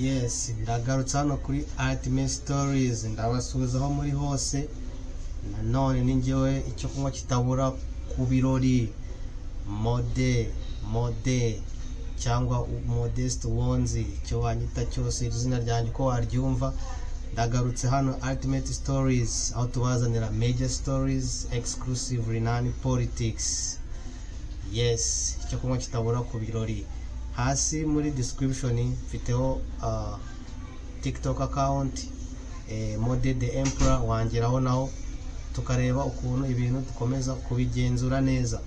Yes, ndagarutse hano kuri Ultimate Stories, ndabasuhuza aho muri hose. Nanone ninjyewe icyo kunywa kitabura ku birori, mode cyangwa Modest Wonzi, icyo wanyita cyose izina ryanjye ko waryumva. Ndagarutse hano Ultimate Stories, aho tubazanira major stories, exclusively non politics. Yes, icyo kunywa kitabura ku birori. Hasi muri description mfiteho TikTok account, Mode the Emperor, wangeraho naho tukareba ukuntu ibintu dukomeza kubigenzura neza.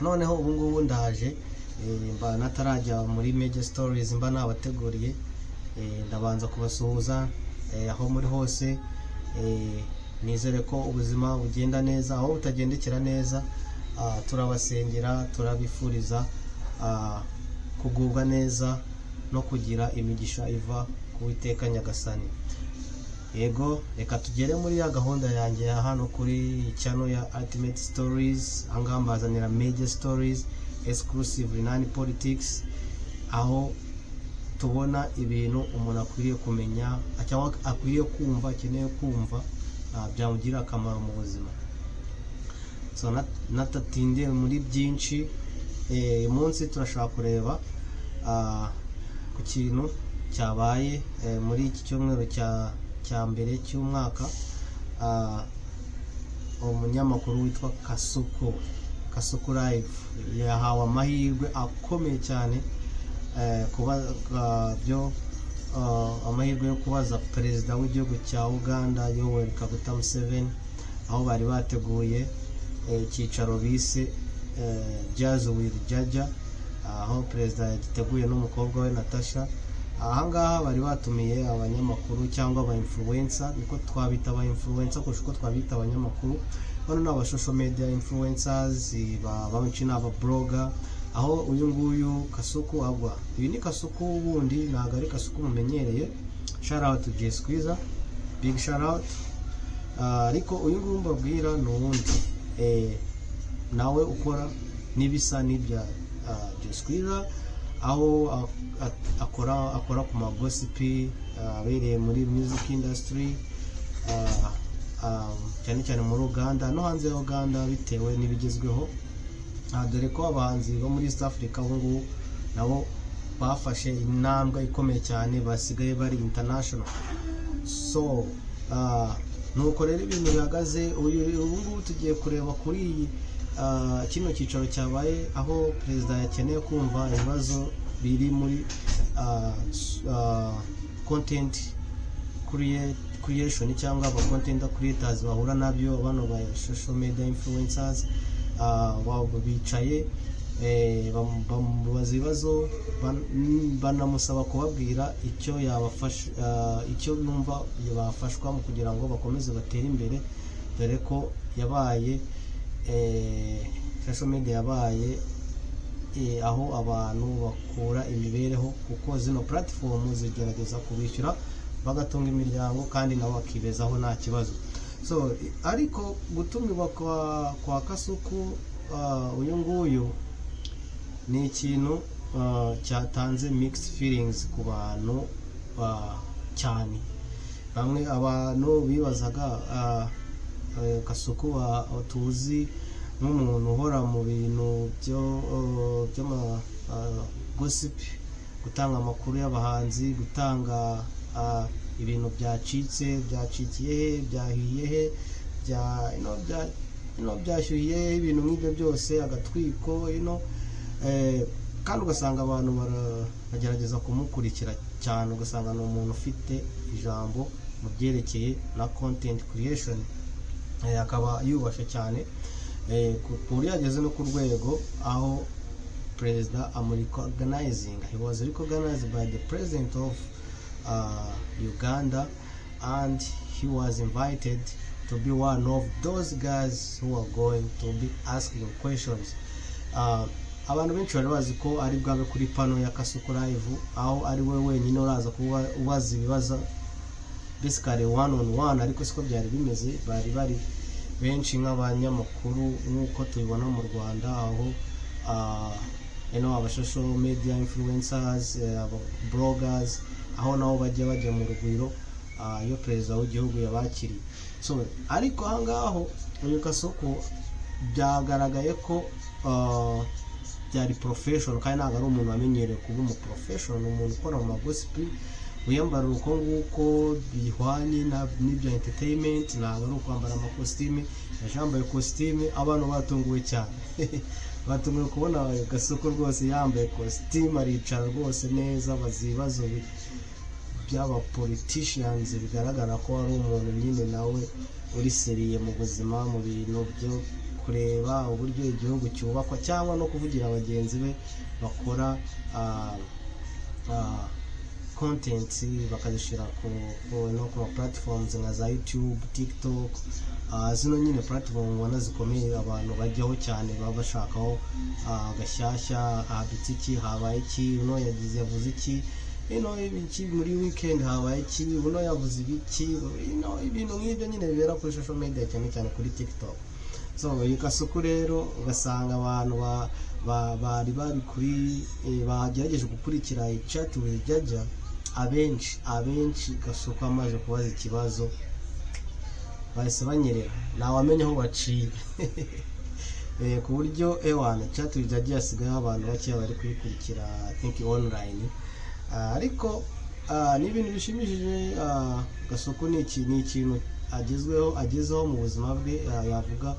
Noneho ubu ngubu ndaje mba natarajya muri major stories, mba nabateguriye. Ndabanza kubasuhuza aho muri hose. Nizere ko ubuzima bugenda neza, aho butagendekera neza turabasengera, turabifuriza kugubwa neza no kugira imigisha iva ku Uwiteka Nyagasani. Yego, reka tugere muri ya gahunda yanjye ya hano kuri channel ya Ultimate Stories. Ahangaha mbazanira major stories, exclusively non politics, aho tubona ibintu umuntu akwiriye kumenya cyangwa akwiriye kumva, akeneye kumva, byamugirira akamaro mu buzima. So natatindiye muri byinshi, munsi turashaka kureba ku kintu cyabaye muri iki cyumweru cya mbere cy'umwaka. Umunyamakuru witwa Kasuku Live yahawe amahirwe akomeye cyane amahirwe yo kubaza perezida w'igihugu cya Uganda Yoweri Kaguta Museveni, aho bari bateguye icyicaro bise Jazz with Jaja, aho perezida yagiteguye n'umukobwa we Natasha. Ahangaha bari batumiye abanyamakuru cyangwa aba influencer, niko twabita aba influencer kuko twabita abanyamakuru. Bano n'aba social media influencers, bamwe n'aba blogger, aho uyu nguyu Kasuku agwa. Ibi ni Kasuku ubundi ntago ari Kasuku mumenyereye. Shout out to Jay Squeezer, big shout out. Ariko uyu nguyu mbabwira n'uwundi nawe ukora nibisa n'ibya Jay Squeezer, aho akora ku magosipi abereye muri music industry, cyane cyane muri Uganda no hanze ya Uganda bitewe n'ibigezweho. Dore ko abahanzi bo muri East Africa ubu ngubu nabo bafashe intambwe ikomeye cyane, basigaye bari international. So nuko rero ibintu bihagaze ubu ngubu tugiye kureba kuri kino cyicaro cyabaye, aho perezida yakeneye kumva ibibazo biri muri content creation cyangwa aba content creators bahura nabyo, bano ba social media influencers. Bicaye bamubaza ibibazo, banamusaba kubabwira icyo yabafasha, icyo numva yabafashwa mu kugira ngo bakomeze batere imbere, dore ko yabaye social media yabaye aho abantu bakura imibereho, kuko zino platform zigerageza kubishyura bagatunga imiryango kandi nabo bakibezaho nta kibazo. So ariko gutumirwa kwa Kasuku uyu nguyu ni ikintu cyatanze mixed feelings ku bantu cyane. Bamwe abantu bibazaga Kasuku tuzi nk'umuntu uhora mu bintu by'ama gossip, gutanga amakuru y'abahanzi, gutanga ibintu byacitse, byacikiye, byahiye, byashyuhiye, ibintu nk'ibyo byose, agatwiko, kandi ugasanga abantu baragerageza kumukurikira cyane, ugasanga ni umuntu ufite ijambo mu byerekeye na content creation, akaba yubashe cyane ku buryo yageze no ku rwego aho perezida recognizing, he was recognized by the president of Uganda, and he was invited to be one of those guys who are going to be asking questions. Abantu benshi bari bazi ko ari bwabe kuri pano ya Kasuku Live, aho ari we wenyine uraza kuba ubaza ibibazo basically one on one, ariko siko byari bimeze. Bari benshi nk'abanyamakuru nk'uko tubibona mu Rwanda, aho aba social media influencers, bloggers, aho nabo bajya mu rugwiro iyo perezida w'igihugu yabakiriye. So ariko ahangaho uyu Kasoko byagaragaye ko byari professional kandi ntabwo ari umuntu wamenyereye kuba umu professional, umuntu ukora mu magosipi wiyambara uko nguko bihwanye n'ibyo entertainment, ntabwo ari ukwambara amakositime. yambaye kositime, abantu batunguwe cyane batunguwe kubona Kasoko rwose yambaye kositime aricara rwose neza, bazibazo by'aba politicians, bigaragara ko ari umuntu nyine nawe uri seriye mu buzima, mu bintu byo kureba uburyo igihugu cyubakwa cyangwa no kuvugira bagenzi be bakora content bakazishyira ku platforms nka za YouTube, TikTok, zino nyine platform ubona zikomeye abantu bajyaho cyane, baba bashakaho gashyashya, habitse iki, habaye iki, uno yavuze iki, ibiki muri weekend, habaye iki, uno yavuze ibiki, ibintu nk'ibyo nyine bibera kuri social media cyane cyane kuri TikTok. So uyu Kasoko rero ugasanga abantu bari kuri bagerageje gukurikira Chat with Jaja, abenshi Kasoko amaze kubaza ikibazo bahise banyerera, ntawamenya aho baciye ku buryo Chat with Jaja yasigaye abantu bake bari kuyikurikira I think online. Ariko ni ibintu bishimishije. Kasoko ni ikintu agezeho mu buzima bwe, yavuga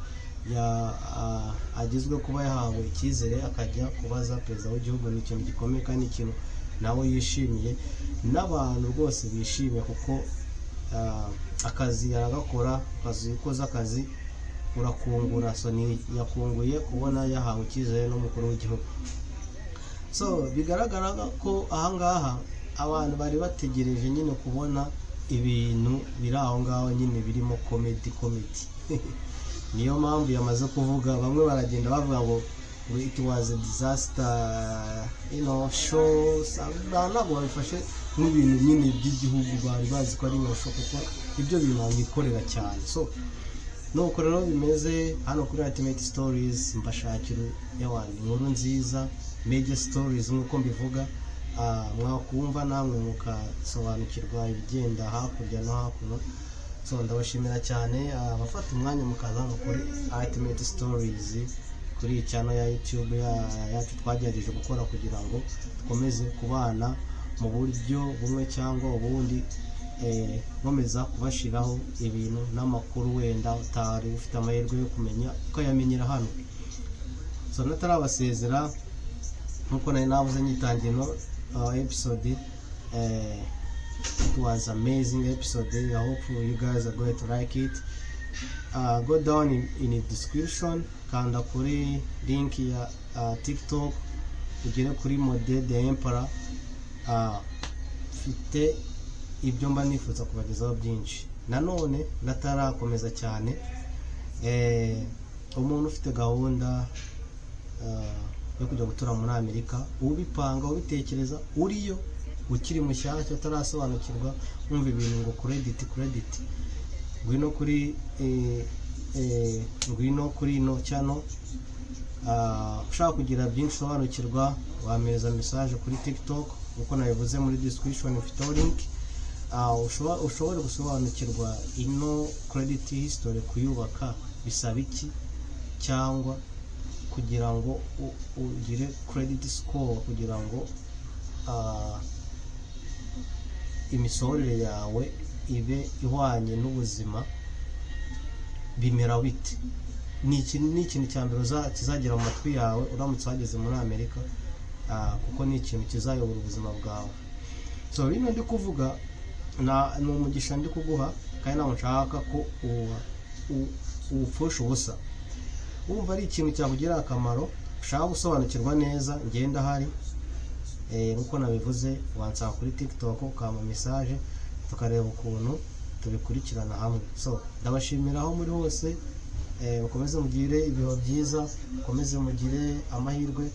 agezwe kuba yahawe icyizere akajya kubaza perezida w'igihugu. Ni ikintu gikomeye kandi ikintu nawe yishimiye, n'abantu rwose bishimiye kuko akazi yaragakora, ukoze akazi urakungura. So yakunguye kubona yahawe icyizere n'umukuru w'igihugu. So bigaragara ko ahangaha abantu bari bategereje nyine kubona ibintu biri aho ngaho nyine birimo comedy niyo mpamvu yamaze kuvuga. Bamwe baragenda bavuga ngo it was a disaster, show. Ntabwo babifashe nk'ibintu nyine by'igihugu, bari bazi ko ari show kuko ibyo bintu bikorera cyane. So nuko rero bimeze hano kuri Ultimate Stories, mbashakira inkuru nziza, major stories nk'uko mbivuga, mwakumva namwe mukasobanukirwa ibigenda hakurya no hakuno. So ndabashimira cyane abafata umwanya mukaza kuri Ultimate Stories kuri iyi channel ya YouTube yacu twagerageje gukora kugira ngo dukomeze kubana mu buryo bumwe cyangwa ubundi, nkomeza kubashiraho ibintu n'amakuru wenda utari ufite amahirwe yo kumenya ukayamenyera hano. So natarabasezera nkuko nari navuze nyitangino episode, it was amazing episode. I hope you guys are going to like it. Go down in the description, kanda kuri link ya TikTok ugere kuri Mode the Emperor. Fite ibyo mba nifuza kubagezaho byinshi. Nanone natarakomeza cyane, umuntu ufite gahunda yo kujya gutura muri Amerika, ubipanga ubitekereza, uriyo ukiri mushyashya utarasobanukirwa umva ibintu ngo credit, ngwino kuri ino channel. Ushaka kugira byinshi usobanukirwa wamereza message kuri TikTok uko nabivuze muri description ufite link. Ushobora gusobanukirwa ino credit history kuyubaka bisaba iki, cyangwa kugira ngo ugire credit score, kugira ngo imisorere yawe ibe ihwanye n'ubuzima bimera bite. Ni ikintu cya mbere kizagira mu matwi yawe uramutse wageze muri Amerika, kuko ni ikintu kizayobora ubuzima bwawe. So bino ndi kuvuga ni umugisha ndi kuguha, kandi ntabwo nshaka ko upfusha ubusa. Wumva ari ikintu cyakugira akamaro, ushaka gusobanukirwa neza, ngenda hari nkuko nabivuze, wansanga kuri TikTok ukama message tukareba ukuntu tubikurikirana hamwe. So ndabashimira aho muri hose, mukomeze mugire ibiho byiza, mukomeze mugire amahirwe,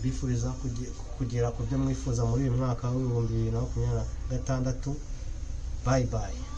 bifuriza kugera ku byo mwifuza muri uyu mwaka wa 2026. Bye bye.